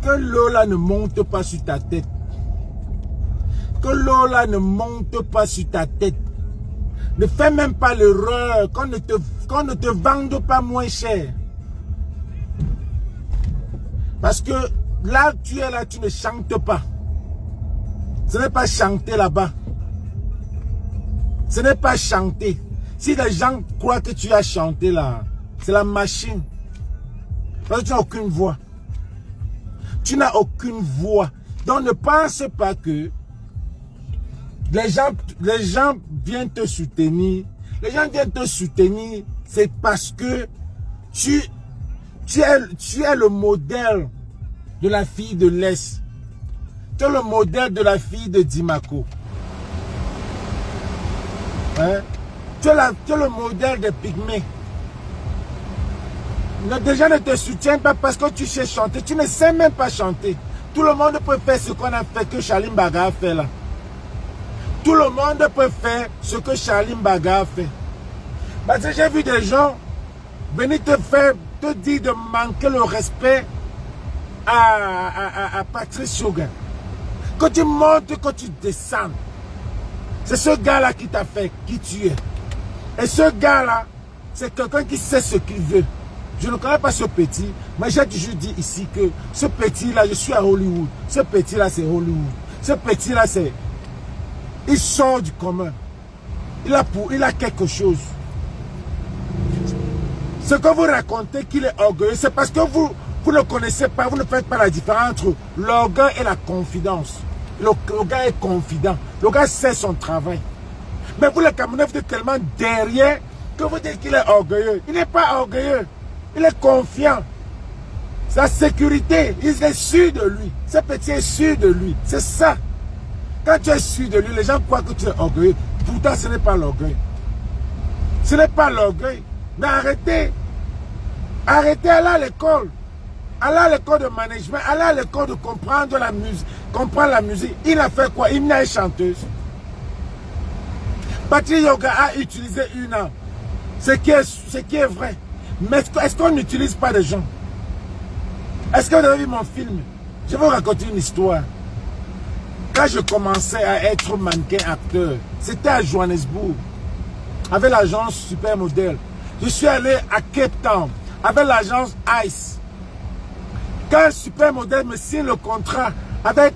Que l'eau là ne monte pas sur ta tête. Que l'eau là ne monte pas sur ta tête. Ne fais même pas l'erreur qu'on ne te vende pas moins cher. Parce que là, tu es là, tu ne chantes pas. Ce n'est pas chanter là-bas. Ce n'est pas chanter. Si les gens croient que tu as chanté là, c'est la machine. Parce que tu n'as aucune voix. Tu n'as aucune voix. Donc ne pense pas que les gens viennent te soutenir. Les gens viennent te soutenir, c'est parce que tu es le modèle de la fille de l'Est. Tu es le modèle de la fille de Dimako. Hein? Tu es le modèle des pygmées. Les gens ne te soutiennent pas parce que tu sais chanter. Tu ne sais même pas chanter. Tout le monde peut faire ce qu'on a fait, que Charlie Mbaga a fait là. Tout le monde peut faire ce que Charlie Mbaga a fait. Parce que j'ai vu des gens venir te dire de manquer le respect à Patrice Shogun. Quand tu montes, quand tu descends, c'est ce gars-là qui t'a fait qui tu es. Et ce gars-là, c'est quelqu'un qui sait ce qu'il veut. Je ne connais pas ce petit, mais j'ai toujours dit ici que ce petit-là, je suis à Hollywood. Ce petit-là, c'est Hollywood. Ce petit-là, c'est... Il sort du commun. Il a quelque chose. Ce que vous racontez qu'il est orgueilleux, c'est parce que vous ne connaissez pas, vous ne faites pas la différence entre l'orgueil et la confidence. Le gars est confident. Le gars sait son travail. Mais vous, les Camerounais, vous êtes tellement derrière que vous dites qu'il est orgueilleux. Il n'est pas orgueilleux. Il est confiant. Sa sécurité, il est sûr de lui. Ce petit est sûr de lui. C'est ça. Quand tu es sûr de lui, les gens croient que tu es orgueilleux. Pourtant, ce n'est pas l'orgueil. Ce n'est pas l'orgueil. Mais arrêtez. Arrêtez, allez à l'école. Allez à l'école de management. Allez à l'école de comprendre la musique. Comprendre la musique. Il a fait quoi? Il n'est chanteuse. Patrick Yoga a utilisé une âme. Ce qui est vrai. Mais est-ce qu'on n'utilise pas des gens? Est-ce que vous avez vu mon film? Je vais vous raconter une histoire. Quand je commençais à être mannequin acteur, c'était à Johannesburg, avec l'agence Supermodel. Je suis allé à Cape Town, avec l'agence Ice. Quand Supermodel me signe le contrat avec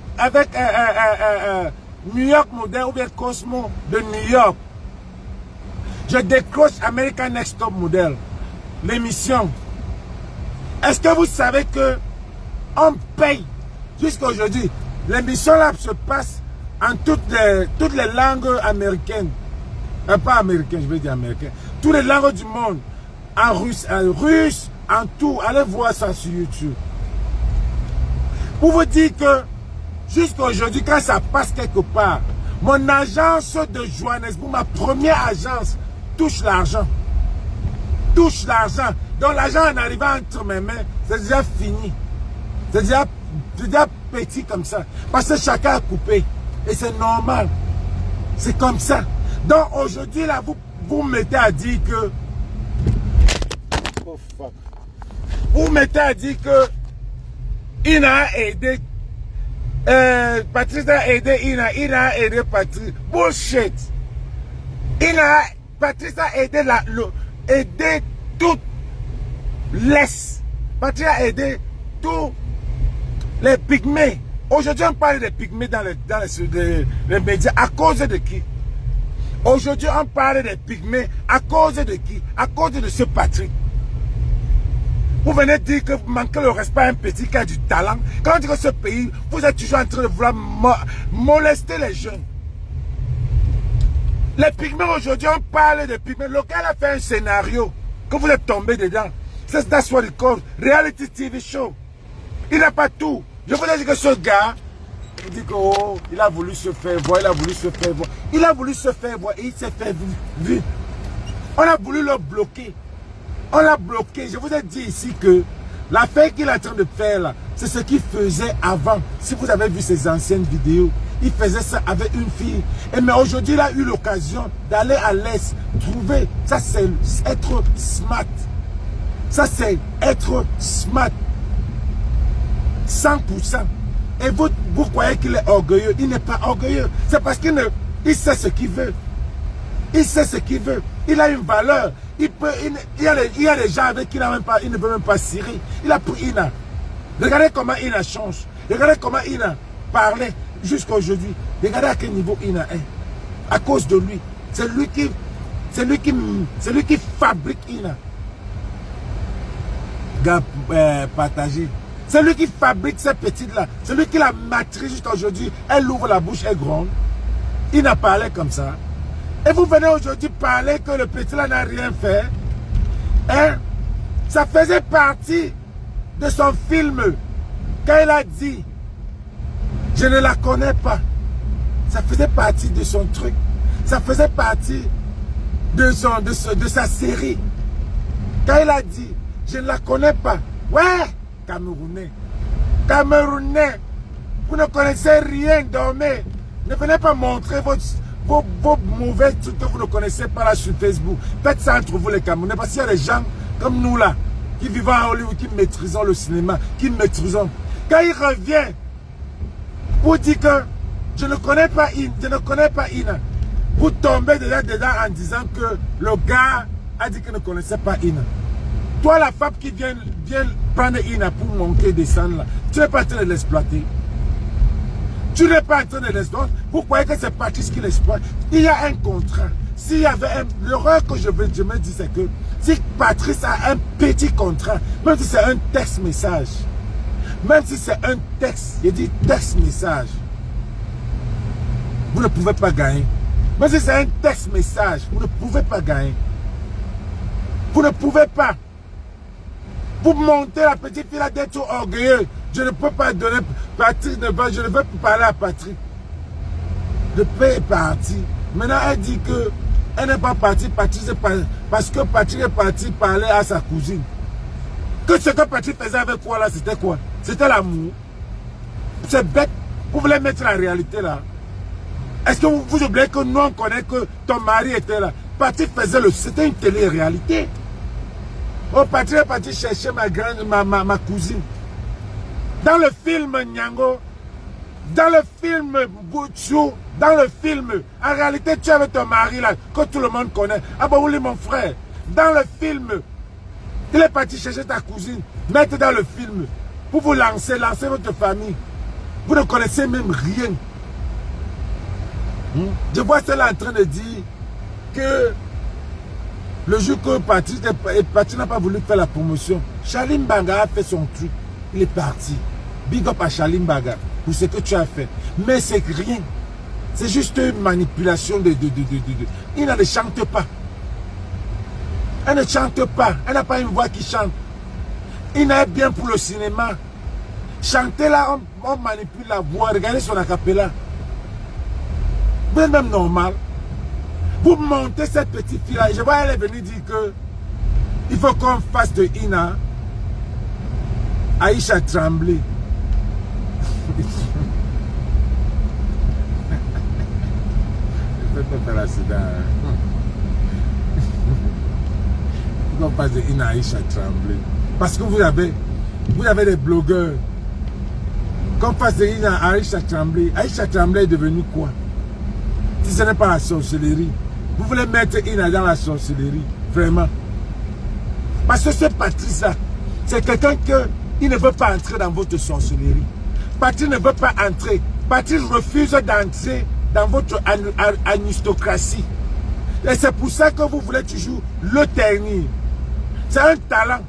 New York Model ou bien Cosmo de New York, je décroche American Next Top Model, l'émission. Est-ce que vous savez que on paye jusqu'à aujourd'hui? L'émission là se passe en toutes les langues américaines. Pas américaines, je veux dire américaines. Toutes les langues du monde. En russe, en tout. Allez voir ça sur YouTube. Pour vous dire que jusqu'à aujourd'hui, quand ça passe quelque part, mon agence de Johannesburg, ma première agence, touche l'argent. Touche l'argent. Donc l'argent en arrivant entre mes mains, c'est déjà fini. C'est déjà petit comme ça. Parce que chacun a coupé. Et c'est normal. C'est comme ça. Donc aujourd'hui, là, vous mettez à dire que... Oh fuck. Vous mettez à dire que... Il a aidé... Patrice a aidé il a aidé Patrice. Bullshit. Patrice a aidé aider toute l'Est. Patrice a aidé tous les pygmées. Aujourd'hui, on parle des pygmées dans les médias. À cause de qui? Aujourd'hui, on parle des pygmées. À cause de qui? À cause de ce Patrick. Vous venez dire que vous manquez le respect à un petit qui a du talent. Quand on dit que ce pays, vous êtes toujours en train de vouloir molester les jeunes. Les pygmées, aujourd'hui, on parle des pygmées. Le gars a fait un scénario que vous êtes tombé dedans. C'est that's what it calls reality TV show. Il n'a pas tout. Je vous dis que ce gars, il dit que oh, il a voulu se faire voir, il a voulu se faire voir. Il a voulu se faire voir et il s'est fait vu. On a voulu le bloquer. On l'a bloqué. Je vous ai dit ici que l'affaire qu'il est en train de faire là, c'est ce qu'il faisait avant. Si vous avez vu ses anciennes vidéos, il faisait ça avec une fille. Et mais aujourd'hui, il a eu l'occasion d'aller à l'Est, trouver. Ça, c'est être smart. Ça, c'est être smart. 100%. Et vous croyez qu'il est orgueilleux. Il n'est pas orgueilleux. C'est parce qu'il il sait ce qu'il veut. Il sait ce qu'il veut. Il a une valeur. Il y a des gens avec qui il ne veut même pas cirer. Il a pris Ina. Regardez comment Ina change. Regardez comment Ina parlait jusqu'à aujourd'hui. Regardez à quel niveau Ina est. À cause de lui. C'est lui qui fabrique Ina. Gars, partagé. C'est lui qui fabrique ces petites-là. C'est lui qui la maîtrise jusqu'à aujourd'hui. Elle ouvre la bouche, elle gronde. Ina parlait comme ça. Et vous venez aujourd'hui parler que le petit-là n'a rien fait. Hein? Ça faisait partie de son film. Quand il a dit, je ne la connais pas. Ça faisait partie de son truc. Ça faisait partie de sa série. Quand il a dit, je ne la connais pas. Ouais, Camerounais. Camerounais. Vous ne connaissez rien, dormez. Ne venez pas montrer vos mauvais trucs que vous ne connaissez pas là sur Facebook. Faites ça entre vous les Camerounais. Parce qu'il y a des gens comme nous là, qui vivent à Hollywood, qui maîtrisons le cinéma, qui maîtrisons. Quand il revient, vous dites que je ne connais pas Ina. Vous tombez déjà dedans en disant que le gars a dit qu'il ne connaissait pas Ina. Toi, la femme qui vient prendre Ina pour monter, descendre là, tu n'es pas en train de l'exploiter. Tu n'es pas en train de l'exploiter. Vous croyez que c'est Patrice qui l'exploite. Il y a un contrat. S'il y avait l'erreur que je me dis, c'est que si Patrice a un petit contrat, même si c'est un texte-message, même si c'est un texte, il dit texte-message, vous ne pouvez pas gagner. Même si c'est un texte-message, vous ne pouvez pas gagner. Vous ne pouvez pas. Vous montez la petite fille là d'être orgueilleux. Je ne peux pas donner. Patrick je ne veux plus parler à Patrick. Le père est parti. Maintenant, elle dit que elle n'est pas partie. Parce que Patrick est parti parler à sa cousine. Que ce que Patrick faisait avec quoi là, c'était quoi? C'était l'amour. C'est bête. Vous voulez mettre la réalité là. Est-ce que vous oubliez que nous on connaît que ton mari était là? Patrick faisait c'était une télé-réalité. Oh, Patrick est parti chercher ma cousine. Dans le film Nyango, dans le film Bouchou, dans le film, en réalité tu es avec ton mari là, que tout le monde connaît. Ah bah oui mon frère, dans le film, il est parti chercher ta cousine, mettre dans le film, pour vous lancer votre famille. Vous ne connaissez même rien. Je vois cela en train de dire que le jour que Patrick n'a pas voulu faire la promotion, Chalim Banga a fait son truc. Il est parti. Big up à Chalim Banga pour ce que tu as fait. Mais c'est rien. C'est juste une manipulation Il ne chante pas. Elle ne chante pas. Elle n'a pas une voix qui chante. Il n'est bien pour le cinéma. Chanter là, on manipule la voix. Regardez son acapella. Vous êtes même normal. Vous montez cette petite fille là. Je vois elle est venue dire que il faut qu'on fasse de Ina Aïcha Tremblay. Je ne peux pas faire l'accident. Il faut qu'on fasse de Ina Aïcha Tremblay. Parce que vous avez des blogueurs. Qu'on fasse de Ina Aïcha Tremblay. Aïcha Tremblay est devenue quoi? Si ce n'est pas la sorcellerie. Vous voulez mettre Ina dans la sorcellerie. Vraiment. Parce que ce Patrice-là, c'est quelqu'un qui ne veut pas entrer dans votre sorcellerie. Patrice ne veut pas entrer. Patrice refuse d'entrer dans votre aristocratie. Et c'est pour ça que vous voulez toujours le ternir. C'est un talent.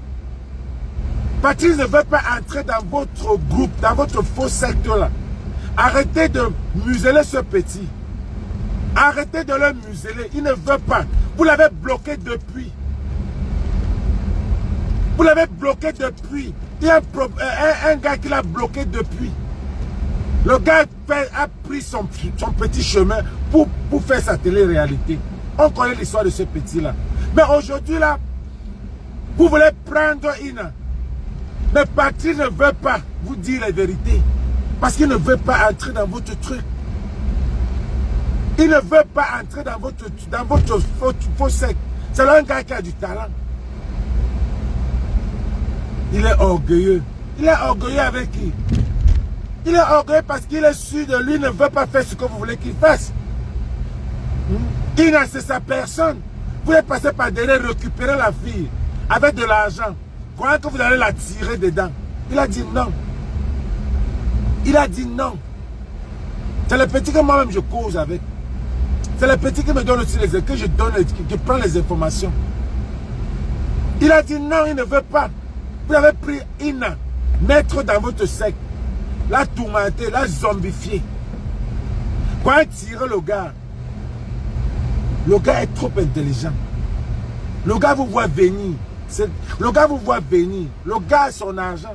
Patrice ne veut pas entrer dans votre groupe, dans votre faux secteur-là. Arrêtez de museler ce petit. Arrêtez de le museler. Il ne veut pas. Vous l'avez bloqué depuis. Vous l'avez bloqué depuis. Il y a un gars qui l'a bloqué depuis. Le gars a pris son petit chemin pour faire sa télé-réalité. On connaît l'histoire de ce petit-là. Mais aujourd'hui, là, vous voulez prendre Ina. Mais Patrick ne veut pas vous dire la vérité. Parce qu'il ne veut pas entrer dans votre truc. Il ne veut pas entrer dans votre faux sec. C'est un gars qui a du talent. Il est orgueilleux. Il est orgueilleux avec qui? Il est orgueilleux parce qu'il est sûr de lui, ne veut pas faire ce que vous voulez qu'il fasse. Ina, c'est sa personne. Vous êtes passé par derrière récupérer la fille avec de l'argent. Croyez que vous allez la tirer dedans. Il a dit non. Il a dit non. C'est le petit que moi-même je cause avec. C'est le petit qui me donne aussi que je donne, qui prend les informations. Il a dit non, il ne veut pas. Vous avez pris Ina, mettre dans votre secte, la tourmenter, la zombifier. Quand tirer le gars est trop intelligent. Le gars vous voit venir. Le gars vous voit venir. Le gars a son argent.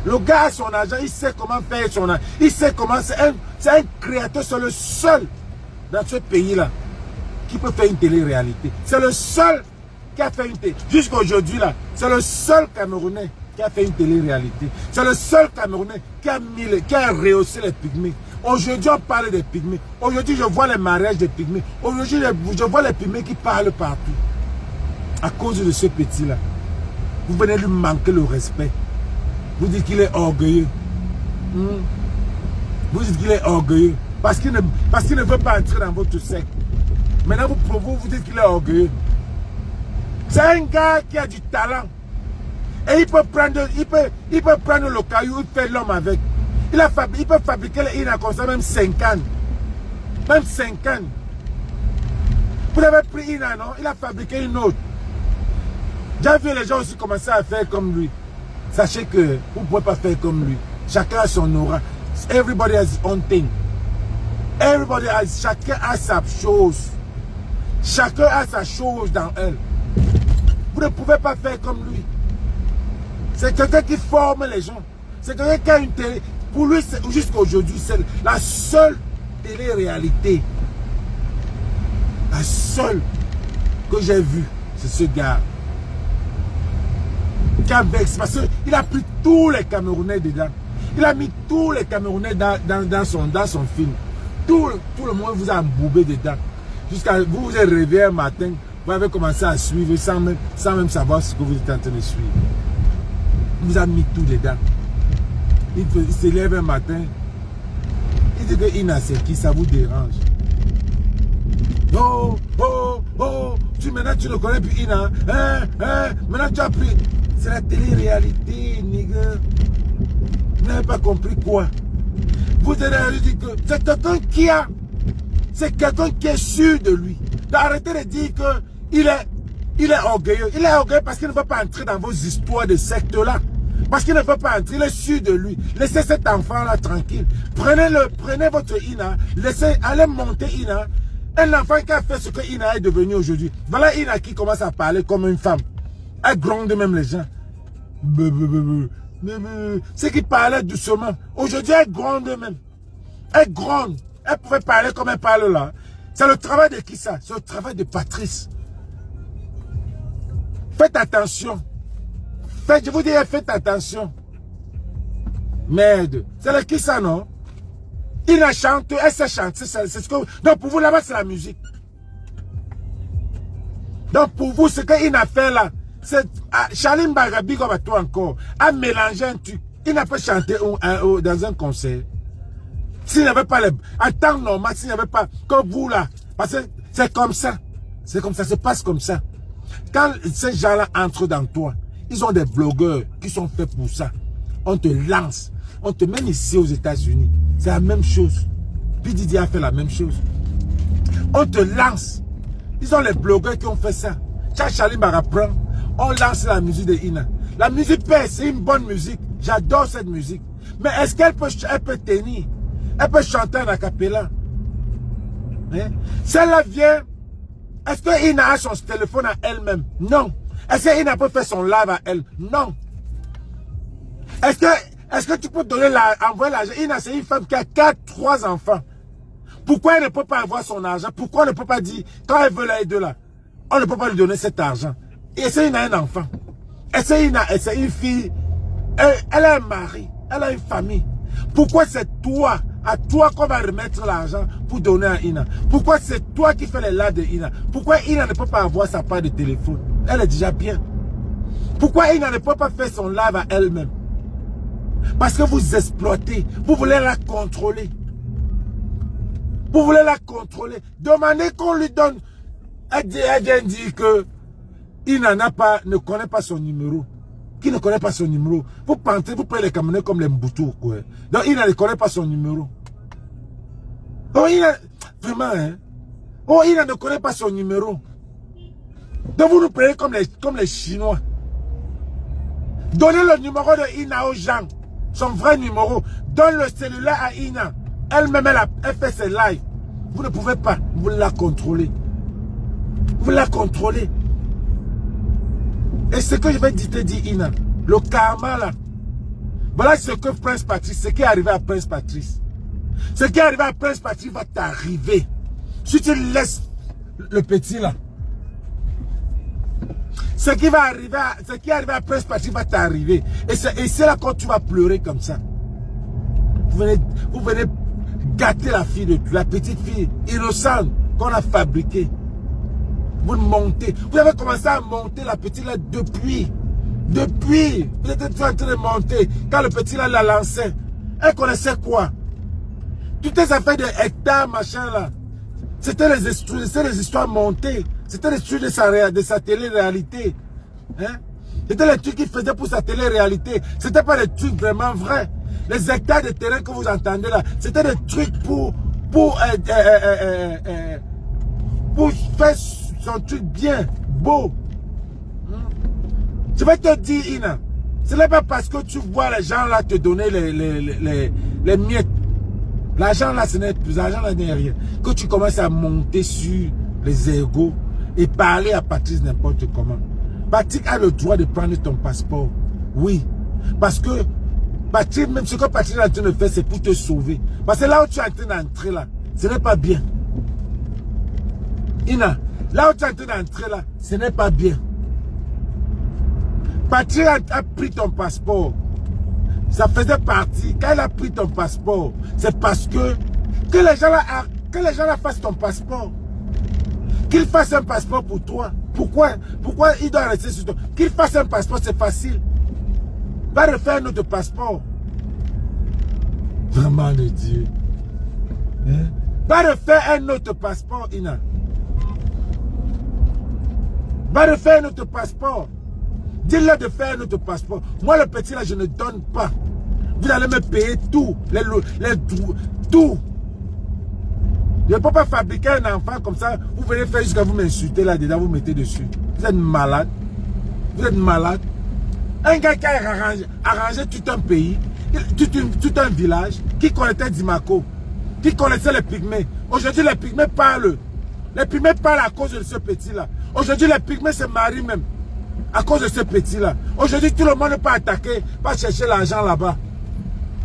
Le gars a son argent. Il sait comment faire son argent. Il sait comment. C'est un créateur. C'est le seul dans ce pays-là qui peut faire une télé-réalité. C'est le seul qui a fait une télé. Jusqu'à aujourd'hui, là, c'est le seul Camerounais qui a fait une télé-réalité. C'est le seul Camerounais qui a rehaussé les pygmées. Aujourd'hui, on parle des pygmées. Aujourd'hui, je vois les mariages des pygmées. Aujourd'hui, je vois les pygmées qui parlent partout. À cause de ce petit-là. Vous venez lui manquer le respect. Vous dites qu'il est orgueilleux. Vous dites qu'il est orgueilleux. Parce qu'il ne veut pas entrer dans votre secte. Maintenant, vous dites qu'il est orgueilleux. C'est un gars qui a du talent. Et il peut prendre le caillou, il fait l'homme avec. Il peut fabriquer les Ina comme ça, même 5 ans. Même 5 ans. Vous avez pris Ina, non? Il a fabriqué une autre. J'ai vu les gens aussi commencer à faire comme lui. Sachez que vous ne pouvez pas faire comme lui. Chacun a son aura. Everybody has his own thing. Chacun a sa chose. Chacun a sa chose dans elle. Vous ne pouvez pas faire comme lui. C'est quelqu'un qui forme les gens. C'est quelqu'un qui a une télé. Pour lui, jusqu'à aujourd'hui, c'est la seule télé-réalité. La seule que j'ai vue, c'est ce gars. Parce qu'il a pris tous les Camerounais dedans. Il a mis tous les Camerounais dans son film. Tout le monde vous a embourbé dedans. Jusqu'à vous vous êtes réveillé un matin, vous avez commencé à suivre sans même savoir ce que vous êtes en train de suivre. Il vous a mis tout dedans. Il se lève un matin. Il dit que Ina, c'est qui, ça vous dérange. Oh, maintenant tu ne connais plus Ina. Maintenant tu as pris. C'est la télé-réalité, nigga. Vous n'avez pas compris quoi. Vous avez dit que c'est quelqu'un qui a. C'est quelqu'un qui est sûr de lui. Arrêtez de dire qu'il est orgueilleux. Il est orgueilleux parce qu'il ne veut pas entrer dans vos histoires de secte-là. Parce qu'il ne veut pas entrer, il est sûr de lui. Laissez cet enfant-là tranquille. Prenez votre Ina, allez monter Ina. Un enfant qui a fait ce que Ina est devenu aujourd'hui. Voilà Ina qui commence à parler comme une femme. Elle gronde même les gens. C'est qui parlait doucement. Aujourd'hui, elle gronde même. Elle gronde. Elle pouvait parler comme elle parle là. C'est le travail de qui ça? C'est le travail de Patrice. Faites attention. Je vous dis, faites attention. Merde. C'est le qui ça, non? Il a chanté, elle sait chanter. C'est ce que... Donc pour vous, là-bas, c'est la musique. Donc pour vous, ce qu'il a fait là, c'est... Chalim Bagabi, comme à toi encore, a mélangé un truc. Il n'a pas chanté dans un concert. S'il n'y avait pas les... En temps normal, s'il n'y avait pas... Comme vous là. Parce que c'est comme ça. C'est comme ça, ça se passe comme ça. Quand ces gens-là entrent dans toi, ils ont des blogueurs qui sont faits pour ça. On te lance. On te mène ici aux États-Unis. C'est la même chose. P. Diddy a fait la même chose. On te lance. Ils ont les blogueurs qui ont fait ça. Charlie Barapran, on lance la musique de Ina. La musique pèse, c'est une bonne musique. J'adore cette musique. Mais est-ce qu'elle peut tenir? Elle peut chanter en acapella. Hein? Celle-là vient. Est-ce que Ina a son téléphone à elle-même? Non. Est-ce que Ina peut faire son live à elle? Non. Est-ce que tu peux envoyer l'argent? Ina, c'est une femme qui a 3 enfants. Pourquoi elle ne peut pas avoir son argent? Pourquoi on ne peut pas dire, quand elle veut l'aider là, on ne peut pas lui donner cet argent? Et est-ce qu'Ina a un enfant? Est-ce qu'Ina, c'est une fille? Elle a un mari. Elle a une famille. Pourquoi c'est toi, à toi qu'on va remettre l'argent pour donner à Ina? Pourquoi c'est toi qui fais les lives de Ina? Pourquoi Ina ne peut pas avoir sa part de téléphone? Elle est déjà bien. Pourquoi Ina ne peut pas faire son live à elle-même? Parce que vous exploitez. Vous voulez la contrôler. Vous voulez la contrôler. Demandez qu'on lui donne. Elle vient dire que il n'en a pas, ne connaît pas son numéro. Qui ne connaît pas son numéro? Vous pensez, vous prenez les Camerounais comme les Mboutou, quoi. Donc il ne connaît pas son numéro. Oh, vraiment, hein? Oh, il ne connaît pas son numéro. Donc vous nous prenez comme les Chinois. Donnez le numéro de Ina aux gens. Son vrai numéro. Donne le cellulaire à Ina. Elle-même, elle fait ses lives. Vous ne pouvez pas. Vous la contrôlez. Vous la contrôlez. Et ce que je vais te dire, Ina, le karma là. Voilà ce que Prince Patrice, ce qui est arrivé à Prince Patrice. Ce qui est arrivé à Prince Patrice va t'arriver. Si tu laisses le petit là. Ce qui est arrivé à Prince Patrice va t'arriver. Et c'est là quand tu vas pleurer comme ça. Vous venez gâter la fille de la petite fille innocente qu'on a fabriquée. Vous montez. Vous avez commencé à monter la petite là depuis. Depuis. Vous êtes en train de monter. Quand le petit là l'a lancé. Elle connaissait quoi? Toutes les affaires de hectares, machin là. C'était les histoires montées. C'était les trucs de sa télé-réalité. Hein? C'était les trucs qu'il faisait pour sa télé-réalité. C'était pas des trucs vraiment vrais. Les hectares de terrain que vous entendez là, c'était des trucs pour faire son truc bien, beau. Je vais te dire, Ina, ce n'est pas parce que tu vois les gens là te donner les miettes. L'argent là, ce n'est plus, l'argent là n'est rien. Que tu commences à monter sur les égos et parler à Patrice n'importe comment. Patrick a le droit de prendre ton passeport. Oui. Parce que Patrick, même ce que Patrick est en train de faire, c'est pour te sauver. Parce que là où tu es en train d'entrer là, ce n'est pas bien. Ina, là où tu es en train d'entrer là, ce n'est pas bien. Patrick a pris ton passeport. Ça faisait partie. Quand il a pris ton passeport, c'est parce que les gens là fassent ton passeport. Qu'il fasse un passeport pour toi. Pourquoi il doit rester sur toi? Qu'il fasse un passeport, c'est facile. Va refaire un autre passeport. Maman de Dieu. Hein? Va refaire un autre passeport, Ina. Va refaire un autre passeport. Dis-leur de faire un autre passeport. Moi, le petit là, je ne donne pas. Vous allez me payer tout. Tout. Je ne peux pas fabriquer un enfant comme ça. Vous venez faire jusqu'à vous m'insulter là-dedans, vous mettez dessus. Vous êtes malade. Vous êtes malade. Un gars qui a arrangé tout un pays, tout un village, qui connaissait Dimako, qui connaissait les pygmées. Aujourd'hui, les pygmées parlent. Les pygmées parlent à cause de ce petit-là. Aujourd'hui, les pygmées se marient même. À cause de ce petit-là. Aujourd'hui, tout le monde peut attaquer, va chercher l'argent là-bas.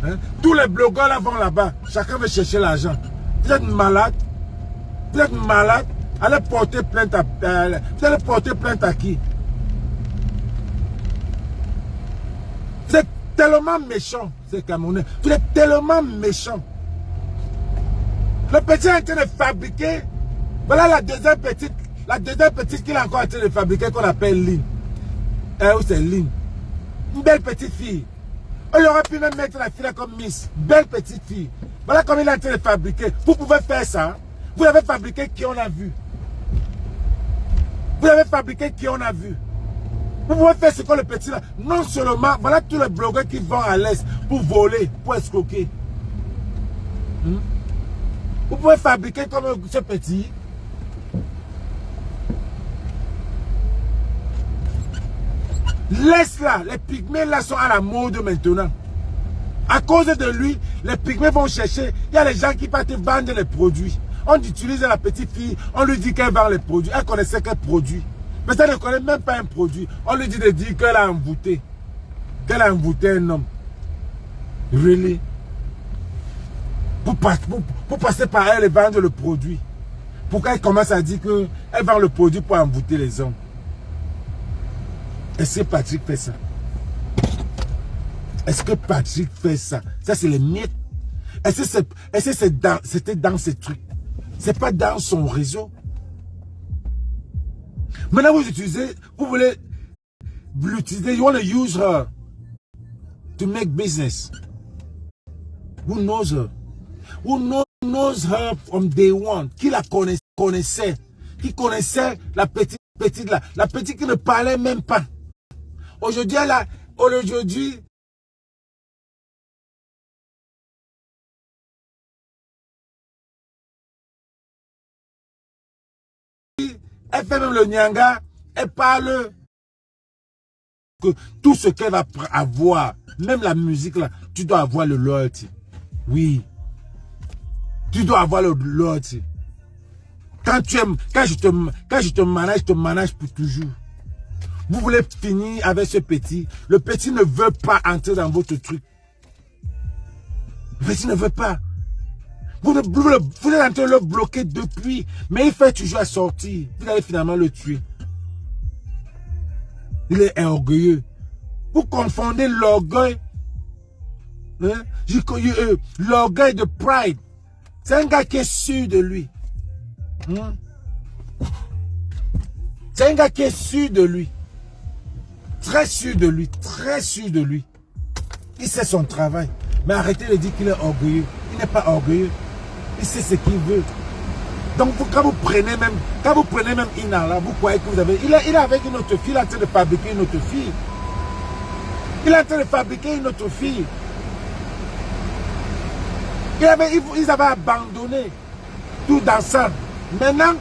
Hein? Tous les blogueurs là vont là-bas. Chacun veut chercher l'argent. Vous êtes malade. Vous êtes malade. Allez porter plainte à... vous allez porter plainte à qui? Vous êtes tellement méchant, ces Camerounais. Vous êtes tellement méchant. Le petit est en train de fabriquer. Voilà la deuxième petite qu'il est encore en train de fabriquer qu'on appelle Lynn. Où c'est Lynn? Une belle petite fille. Il aurait pu même mettre la fille là comme Miss. Belle petite fille. Voilà comme il est en train de fabriquer. Vous pouvez faire ça. Vous avez fabriqué qui on a vu. Vous avez fabriqué qui on a vu. Vous pouvez faire ce que le petit là. Non seulement, voilà tous les blogueurs qui vont à l'est pour voler, pour escroquer. Vous pouvez fabriquer comme ce petit. Laisse-la, les pygmées là sont à la mode maintenant. À cause de lui, les pygmées vont chercher. Il y a les gens qui partent vendre les produits. On utilise la petite fille, on lui dit qu'elle vend les produits. Elle connaissait quel produit. Mais ça ne connaît même pas un produit. On lui dit de dire qu'elle a envoûté. Qu'elle a envoûté un homme. Really? Pour passer par elle et vendre le produit. Pourquoi elle commence à dire qu'elle vend le produit pour envoûter les hommes? Est-ce que Patrick fait ça? Est-ce que Patrick fait ça? Ça, c'est les miettes. Est-ce que c'était dans ces trucs? C'est pas dans son réseau. Maintenant, vous utilisez, vous voulez l'utiliser, you want to use her to make business. Who knows her? Who knows her from day one? Qui la connaissait? Qui connaissait la petite là? La petite qui ne parlait même pas. Aujourd'hui, elle fait même le nyanga, elle parle que tout ce qu'elle va avoir, même la musique là, tu dois avoir le loyalty. Oui. Tu dois avoir le loyalty. Quand je te manage pour toujours. Vous voulez finir avec ce petit. Le petit ne veut pas entrer dans votre truc. Le petit ne veut pas. Vous êtes en train de le bloquer depuis. Mais il fait toujours à sortir. Vous allez finalement le tuer. Il est orgueilleux. Vous confondez l'orgueil. Hein? L'orgueil de pride. C'est un gars qui est sûr de lui. Hein? C'est un gars qui est sûr de lui. Très sûr de lui. Très sûr de lui. Il sait son travail. Mais arrêtez de dire qu'il est orgueilleux. Il n'est pas orgueilleux. Il sait ce qu'il veut. Donc quand vous prenez même Ina là, vous croyez que vous avez... Il est avec une autre fille, il est en train de fabriquer une autre fille. Il est en train de fabriquer une autre fille. Ils avaient abandonné tout dans ça. Maintenant,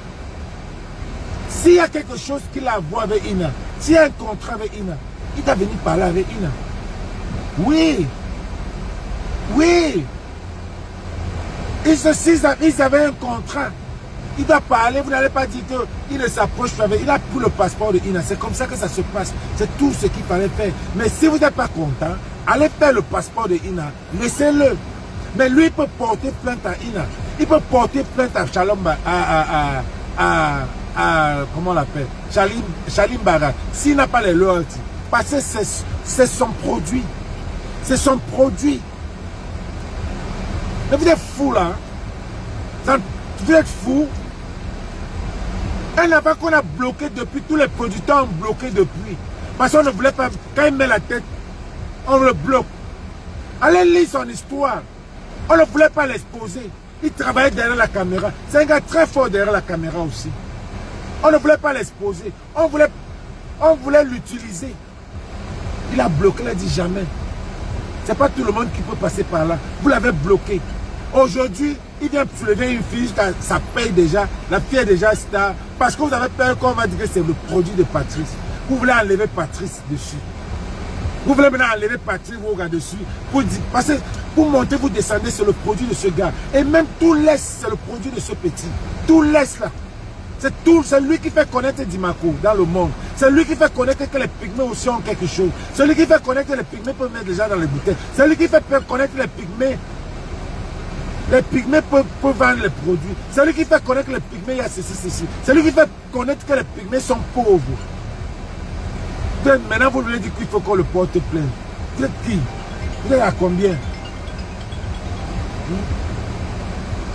s'il y a quelque chose qu'il a à voir avec Ina, s'il y a un contrat avec Ina, il doit venir parler avec Ina. Oui. Oui. Ils avaient un contrat. Il doit parler, vous n'allez pas dire qu'il ne s'approche pas avec. Il a pris le passeport de Ina. C'est comme ça que ça se passe. C'est tout ce qu'il fallait faire. Mais si vous n'êtes pas content, allez faire le passeport de Ina. Laissez-le. Mais lui, il peut porter plainte à Ina. Il peut porter plainte à Shalom, comment on l'appelle, Shalim Bara. S'il n'a pas les loyalties. Parce que c'est son produit. C'est son produit. Mais vous êtes fou là. Vous êtes fou. Un avant qu'on a bloqué depuis, tous les producteurs ont bloqué depuis. Parce qu'on ne voulait pas, quand il met la tête, on le bloque. Allez lire son histoire. On ne voulait pas l'exposer. Il travaillait derrière la caméra. C'est un gars très fort derrière la caméra aussi. On ne voulait pas l'exposer. On voulait l'utiliser. Il a bloqué, il a dit jamais. C'est pas tout le monde qui peut passer par là. Vous l'avez bloqué. Aujourd'hui, il vient soulever une fille, ça paye déjà. La fille est déjà star. Parce que vous avez peur qu'on va dire que c'est le produit de Patrice. Vous voulez enlever Patrice dessus. Vous voulez maintenant enlever Patrice, vous regardez dessus. Parce que pour monter, vous descendez, c'est le produit de ce gars. Et même tout l'Est, c'est le produit de ce petit. Tout l'Est là. C'est lui qui fait connaître Dimako dans le monde. C'est lui qui fait connaître que les pygmées aussi ont quelque chose. C'est lui qui fait connaître que les pygmées peuvent mettre des gens dans les bouteilles. C'est lui qui fait connaître les pygmées. Les pygmées peuvent vendre les produits. C'est lui qui fait connaître que les pygmées, il y a ceci. C'est lui qui fait connaître que les pygmées sont pauvres. Maintenant, vous lui dites qu'il faut qu'on le porte plainte. Vous êtes qui? Vous êtes à combien?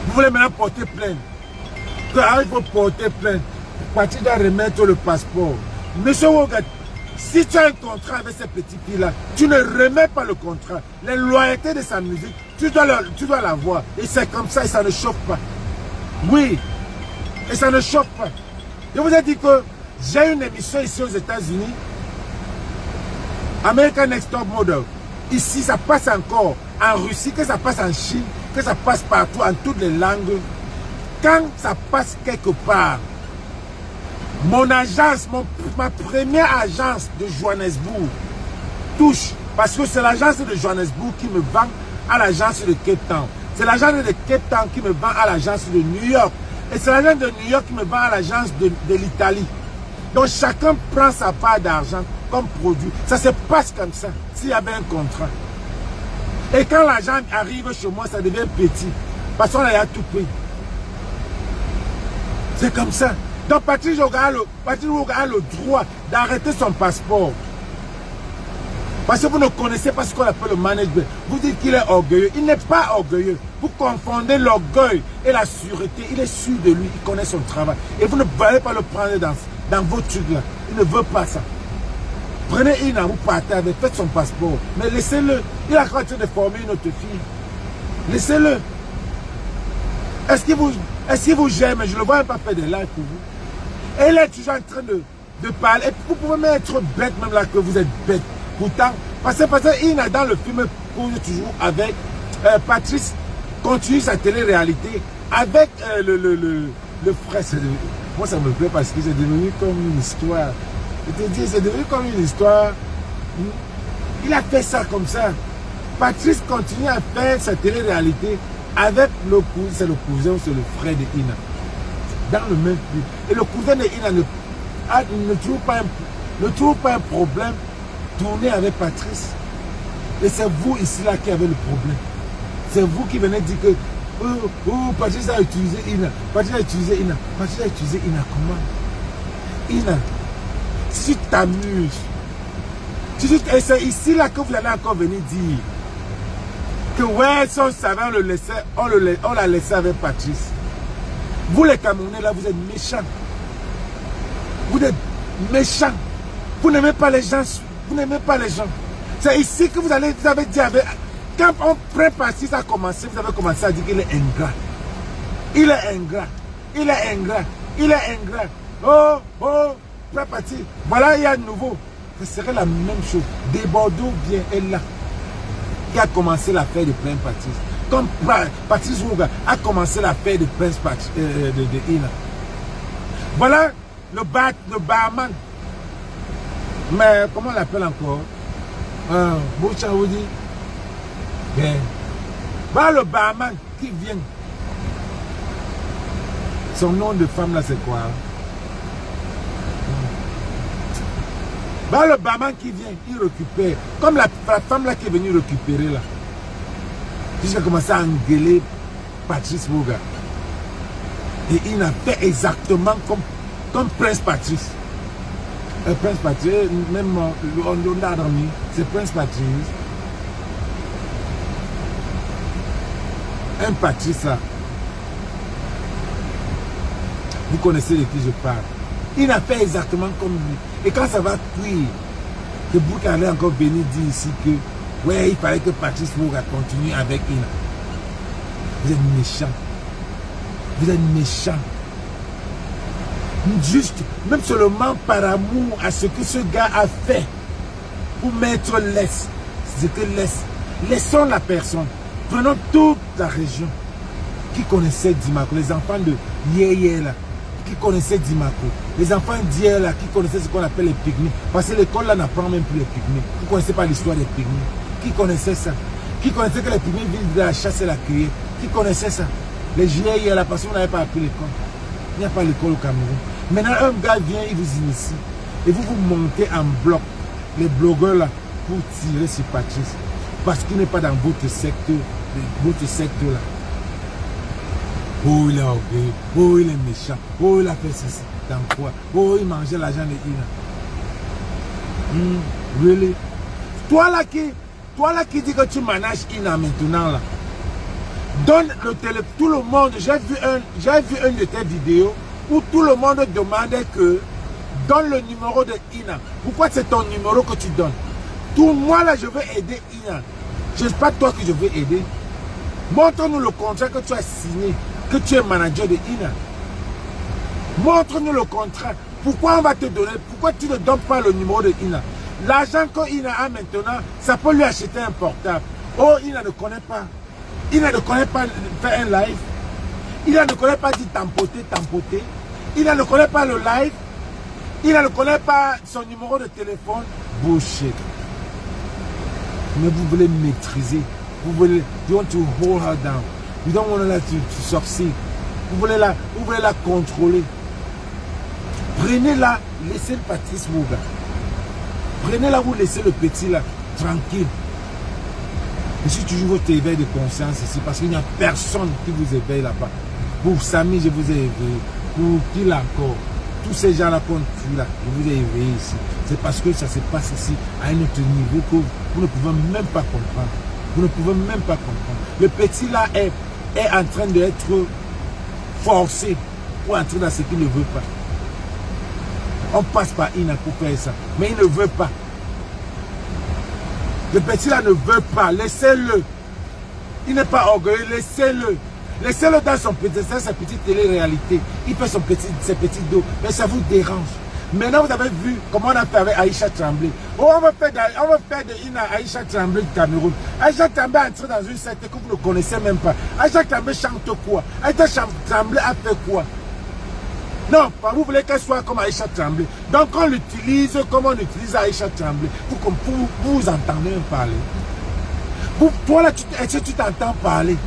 Vous voulez maintenant porter plainte? Il faut porter plainte. Tu dois remettre le passeport. Monsieur Wogat, si tu as un contrat avec ces petites filles-là, tu ne remets pas le contrat. Les loyautés de sa musique, tu dois l'avoir. Et c'est comme ça et ça ne chauffe pas. Oui. Et ça ne chauffe pas. Je vous ai dit que j'ai une émission ici aux États-Unis. American Next Top Model. Ici, ça passe encore en Russie, que ça passe en Chine, que ça passe partout, en toutes les langues. Quand ça passe quelque part, mon agence, ma première agence de Johannesburg touche, parce que c'est l'agence de Johannesburg qui me vend à l'agence de Cape Town. C'est l'agence de Cape Town qui me vend à l'agence de New York. Et c'est l'agence de New York qui me vend à l'agence de l'Italie. Donc chacun prend sa part d'argent comme produit. Ça se passe comme ça, s'il y avait un contrat. Et quand l'argent arrive chez moi, ça devient petit. Parce qu'on a tout pris. C'est comme ça. Donc Patrice Ouga a le droit d'arrêter son passeport. Parce que vous ne connaissez pas ce qu'on appelle le management. Vous dites qu'il est orgueilleux. Il n'est pas orgueilleux. Vous confondez l'orgueil et la sûreté. Il est sûr de lui. Il connaît son travail. Et vous ne allez pas le prendre dans vos trucs là. Il ne veut pas ça. Prenez Ina, vous partez avec, faites son passeport. Mais laissez-le. Il est en train de former une autre fille. Laissez-le. Est-ce qu'il vous gêne? Mais je ne le vois même pas faire des lives pour vous. Elle est toujours en train de parler. Et vous pouvez même être bête, même là que vous êtes bête. Pourtant, parce que Ina dans le film cause toujours avec Patrice, continue sa télé-réalité avec le frère. Moi ça me plaît parce que c'est devenu comme une histoire. Je te dis, c'est devenu comme une histoire. Il a fait ça comme ça. Patrice continue à faire sa télé-réalité avec le cousin, c'est le cousin ou c'est le frère de Ina. Dans le même film. Et le cousin de Ina ne trouve pas un problème tourner avec Patrice. Et c'est vous ici là qui avez le problème. C'est vous qui venez dire que Patrice a utilisé Ina. Patrice a utilisé Ina. Patrice a utilisé Ina comment? Ina, si tu t'amuses, et c'est ici là que vous allez encore venir dire que ouais, si on savait, on l'a laissé avec Patrice. Vous les Camerounais là, vous êtes méchants. Vous êtes méchants. Vous n'aimez pas les gens. Vous n'aimez pas les gens. C'est ici que vous avez dit avec... Quand on prend Patrice à commencer, vous avez commencé à dire qu'il est ingrat. Il est ingrat. Il est ingrat. Il est ingrat. Oh, prends Patrice. Voilà, il y a de nouveau. Ce serait la même chose. Des Bordeaux vient, elle là. Qui a commencé l'affaire de Prince Patrice. Comme Patrice Rouga a commencé l'affaire de Prince Patrice, de Ina. Voilà le barman. Mais comment on l'appelle encore? Bouchaoudi. Bien. Voilà le barman qui vient. Son nom de femme là c'est quoi? Voilà le barman qui vient, il récupère. Comme la femme là qui est venue récupérer là. Jusqu'à commencer à engueuler Patrice Rouga. Et il a fait exactement comme Prince Patrice. Prince Patrice, même on l'a dormi, c'est Prince Patrice. Un Patrice là. Vous connaissez de qui je parle. Il a fait exactement comme lui. Et quand ça va cuire, que Bouk allait encore venir dire ici que ouais, il fallait que Patrice Rouga continue avec Ina. Vous êtes méchants. Vous êtes méchants. Juste, même seulement par amour à ce que ce gars a fait pour mettre laisse. C'est que laisse. Laissons la personne. Prenons toute la région qui connaissait Dimako, les enfants de Yéyé là, qui connaissaient Dimako, les enfants d'hier là, qui connaissaient ce qu'on appelle les pygmées. Parce que l'école là n'apprend même plus les pygmées. Qui ne connaissait pas l'histoire des pygmées. Qui connaissait ça? Qui connaissait que les pygmées vivent de la chasse et la cueillette? Qui connaissait ça? Les Yéyé là, parce qu'on n'avait pas appris l'école. Il n'y a pas l'école au Cameroun. Maintenant, un gars vient, il vous initie. Et vous vous montez en bloc, les blogueurs là, pour tirer sur Patrice. Parce qu'il n'est pas dans votre secteur là. Oh, il est orgueilleux. Oh, il est méchant. Oh, il a fait ceci. Dans quoi? Oh, il mangeait l'argent de Ina. Really? Toi là qui dis que tu manages Ina maintenant là. Donne le téléphone. Tout le monde, j'ai vu une de tes vidéos où tout le monde demandait que donne le numéro de Ina. Pourquoi c'est ton numéro que tu donnes? Tout moi là, je veux aider Ina. Ce n'est pas toi que je veux aider. Montre-nous le contrat que tu as signé, que tu es manager de Ina. Montre-nous le contrat. Pourquoi on va te donner? Pourquoi tu ne donnes pas le numéro de Ina? L'argent que Ina a maintenant, ça peut lui acheter un portable. Oh, Ina ne connaît pas. Ina ne connaît pas faire un live. Ina ne connaît pas dire tampoter. Ina ne connaît pas le live. Ina ne connaît pas son numéro de téléphone. Bullshit. Mais vous voulez maîtriser. Vous voulez, you want to hold her down. You don't want her to succeed. Vous voulez la contrôler. Prenez-la, laissez le Patrice Rouga. Prenez-la, vous laissez le petit là, tranquille. Je suis toujours votre éveil de conscience ici parce qu'il n'y a personne qui vous éveille là-bas. Pour Samy, je vous ai éveillé. Pour qui là encore? Tous ces gens-là qu'on tue là, je vous ai éveillé ici. C'est parce que ça se passe ici à un autre niveau que vous ne pouvez même pas comprendre. Vous ne pouvez même pas comprendre. Le petit là est en train d'être forcé pour entrer dans ce qu'il ne veut pas. On passe par Ina pour faire ça. Mais il ne veut pas. Le petit là ne veut pas, laissez-le. Il n'est pas orgueilleux, laissez-le. Laissez-le dans sa petite télé-réalité. Il fait ses petits dos, mais ça vous dérange. Maintenant, vous avez vu comment on a fait avec Aïcha Tremblay. Oh, on va faire de Aïcha Tremblay du Cameroun. Aïcha Tremblay est entrée dans une secte que vous ne connaissez même pas. Aïcha Tremblay chante quoi? Aïcha Tremblay a fait quoi? Non, vous voulez qu'elle soit comme Aïcha Tremblay. Donc on l'utilise comme on utilise Aïcha Tremblay. Vous entendez parler. Toi là, tu t'entends parler.